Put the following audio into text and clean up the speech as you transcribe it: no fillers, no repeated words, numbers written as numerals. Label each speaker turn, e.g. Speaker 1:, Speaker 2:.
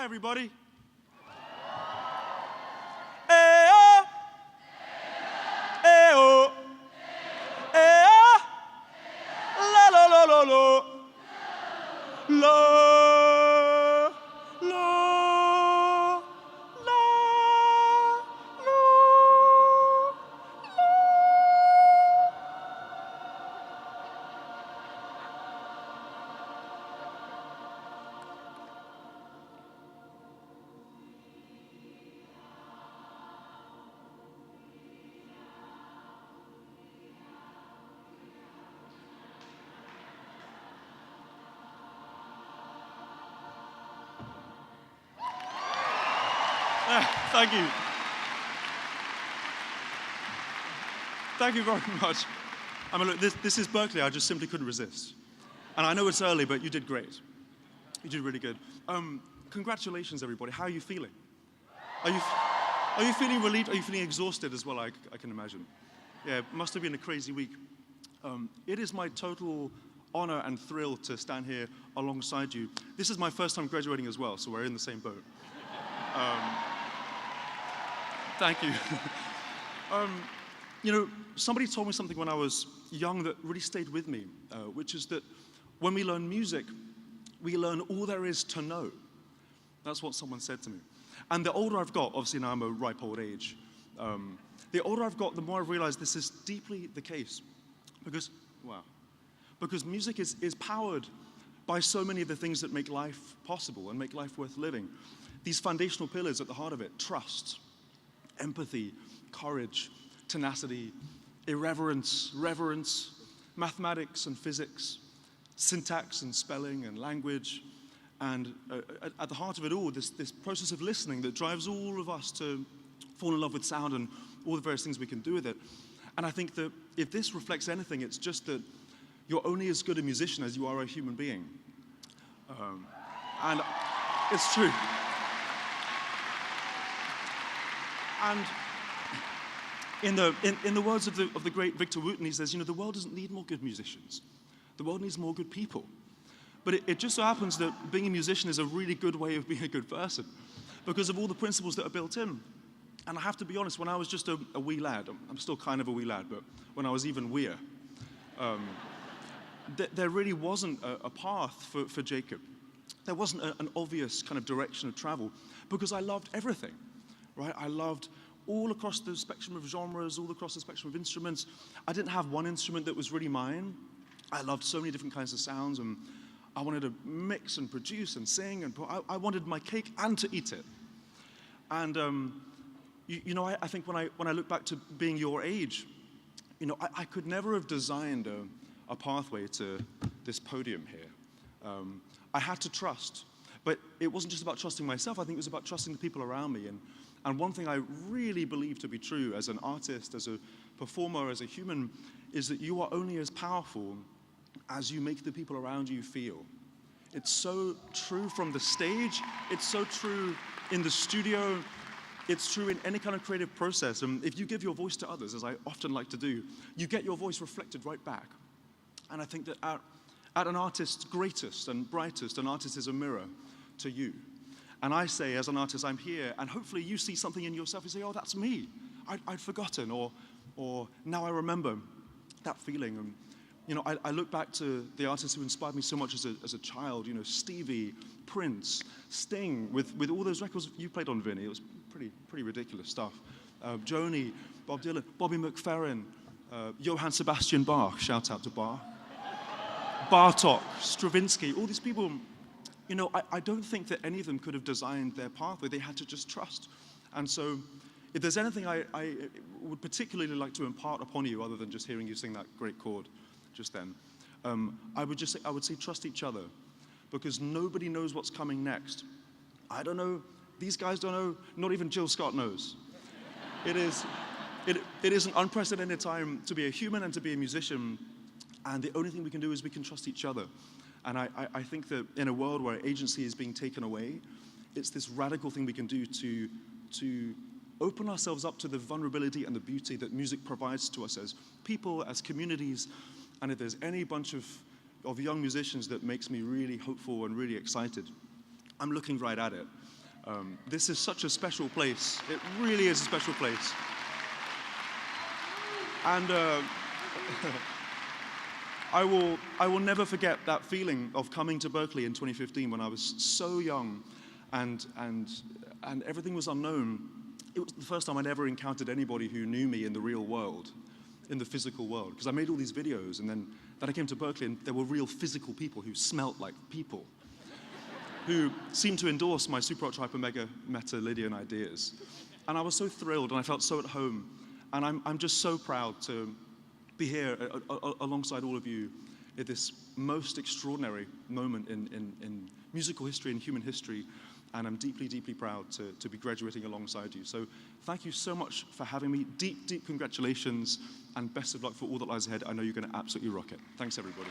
Speaker 1: Hi, everybody. Ayo, ayo, ayo, la la la la la, la, la, la, la. Thank you. Thank you very much. I mean, look, this is Berklee. I just simply couldn't resist. And I know it's early, but you did great. You did really good. Congratulations, everybody. How are you feeling? Are you feeling relieved? Are you feeling exhausted as well, I can imagine? Yeah, it must have been a crazy week. It is my total honor and thrill to stand here alongside you. This is my first time graduating as well, so we're in the same boat. Thank you. You know, somebody told me something when I was young that really stayed with me, which is that when we learn music, we learn all there is to know. That's what someone said to me. And the older I've got, obviously now I'm a ripe old age, the older I've got, the more I've realized this is deeply the case. Because music is powered by so many of the things that make life possible and make life worth living. These foundational pillars at the heart of it: trust, empathy, courage, tenacity, irreverence, reverence, mathematics and physics, syntax and spelling and language, and at the heart of it all, this process of listening that drives all of us to fall in love with sound and all the various things we can do with it. And I think that if this reflects anything, it's just that you're only as good a musician as you are a human being. And it's true. And in the words of the great Victor Wooten, he says, you know, the world doesn't need more good musicians. The world needs more good people. But it just so happens that being a musician is a really good way of being a good person because of all the principles that are built in. And I have to be honest, when I was just a wee lad, I'm still kind of a wee lad, but when I was even weer, there really wasn't a path for Jacob. There wasn't an obvious kind of direction of travel because I loved everything. Right? I loved all across the spectrum of genres, all across the spectrum of instruments. I didn't have one instrument that was really mine. I loved so many different kinds of sounds, and I wanted to mix and produce and sing, and I wanted my cake and to eat it. And you know, I think when I look back to being your age, you know, I could never have designed a pathway to this podium here. I had to trust, but it wasn't just about trusting myself. I think it was about trusting the people around me. And one thing I really believe to be true as an artist, as a performer, as a human, is that you are only as powerful as you make the people around you feel. It's so true from the stage. It's so true in the studio. It's true in any kind of creative process. And if you give your voice to others, as I often like to do, you get your voice reflected right back. And I think that at an artist's greatest and brightest, an artist is a mirror to you. And I say, as an artist, I'm here, and hopefully you see something in yourself and say, oh, that's me. I'd forgotten, or now I remember that feeling. And, you know, I look back to the artists who inspired me so much as a child, you know, Stevie, Prince, Sting, with all those records you played on, Vinny. It was pretty ridiculous stuff. Joni, Bob Dylan, Bobby McFerrin, Johann Sebastian Bach, shout out to Bach, Bartok, Stravinsky, all these people. You know, I don't think that any of them could have designed their pathway. They had to just trust. And so if there's anything I would particularly like to impart upon you, other than just hearing you sing that great chord just then, I would say trust each other, because nobody knows what's coming next. I don't know. These guys don't know. Not even Jill Scott knows. It is an unprecedented time to be a human and to be a musician. And the only thing we can do is we can trust each other. And I think that in a world where agency is being taken away, it's this radical thing we can do to open ourselves up to the vulnerability and the beauty that music provides to us as people, as communities. And if there's any bunch of young musicians that makes me really hopeful and really excited, I'm looking right at it. This is such a special place. It really is a special place. And I will never forget that feeling of coming to Berklee in 2015 when I was so young and everything was unknown. It was the first time I'd ever encountered anybody who knew me in the real world, in the physical world. Because I made all these videos and then I came to Berklee and there were real physical people who smelt like people, who seemed to endorse my super ultra hyper mega meta Lydian ideas. And I was so thrilled and I felt so at home. And I'm just so proud to be here alongside all of you at this most extraordinary moment in musical history and human history. And I'm deeply, deeply proud to be graduating alongside you. So thank you so much for having me. Deep, deep congratulations and best of luck for all that lies ahead. I know you're going to absolutely rock it. Thanks, everybody.